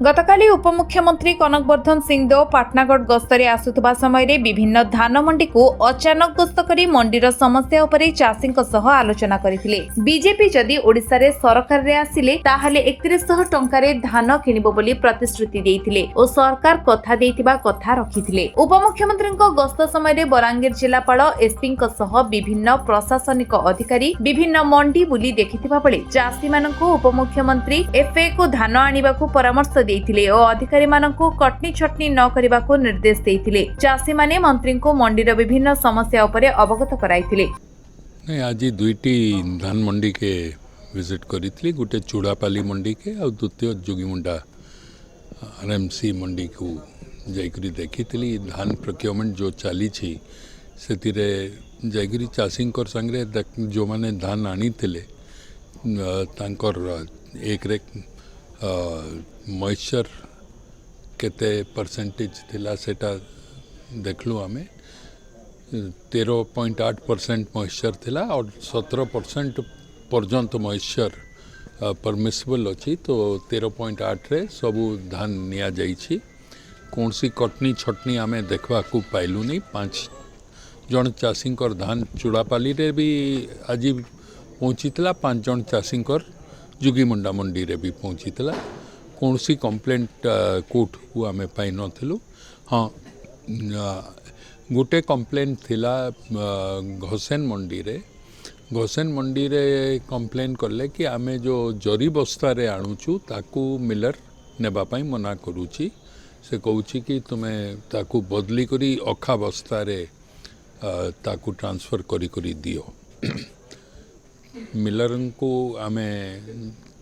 गतकाली उपमुख्यमंत्री कनकवर्धन सिंहदेव पाटनागढ़ गस्तरे आसुथबा समय विभिन्न धान मंडी को अचानक गस्त करी मंडीर समस्या उपरे चाषी आलोचना करथिले। बीजेपी जदि ओडिशा रे सरकार रे आसिले ताहाले 3100 टंका रे धान किनिबो बोली प्रतिश्रुति देइथिले ओ सरकार कथा देइतिबा कथा रखिथिले। उपमुख्यमंत्री गस्त समय बलांगीर जिलापाल एसपी विभिन्न प्रशासनिक अधिकारी विभिन्न मंडी बुली देखिथिबा बेले चाषी मानकु उपमुख्यमंत्री एफए को धान आनिबाकु परामर्श देइथिले ओ अधिकारी मानकु कटनी छटनी न करिबाकु निर्देश देइथिले। चाषी माने मंत्री को मंडीर विभिन्न समस्या उपरे अवगत कराइथिले। आज दुईटी धान मंडी के विजिट करी गोटे चूड़ापाली मंडी के और द्वितीय जोगीमुंडा आरएमसी मंडी को जाइकरी देखी धान प्रोक्योरमेंट जो चली से जाइकरी चाषी संगे जो माने धान आनी एक रे मॉइस्चर केते परसेंटेज थिला सेटा देखलु आमे 13.8% मॉइस्चर थिला और 17% पर्यंत मॉइस्चर परमिसिबल अच्छी तो 13.8 रे सबू धान निया जाइछि। कौनसी कटनी छटनी आमे देखवा को पाइलु नहीं। 5 जन चाषी धान चूड़ापाली रे भी आज पहुँची 5 जन चाषी जोगीमुंडा मंडी रे भी पहुँची कौन सी कंप्लेंट कोर्ट को आम पाई नथिलु। हाँ गोटे कंप्लेंट थिला घोसेन मंडी रे कंप्लेन करले कि आमे जो जरी बस्ता रे आणुचु ताकू मिलर नेबा पाई मना करूची। से कहूची कि तुमे ताकू बदली करी अखा बस्ता रे ताकू ट्रांसफर करी दियो। मिलर को आमे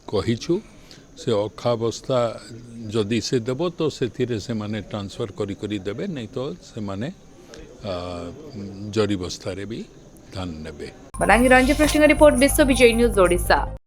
कहिछु से अखा बस्ता जदि से देबो तो से माने ट्रांसफर करी देबे, नहीं तो से माने जरी बस्ता रे भी धान नेबे। बलांगीर रंजित पृष्ठ रिपोर्ट विश्व विजय न्यूज ओडिशा।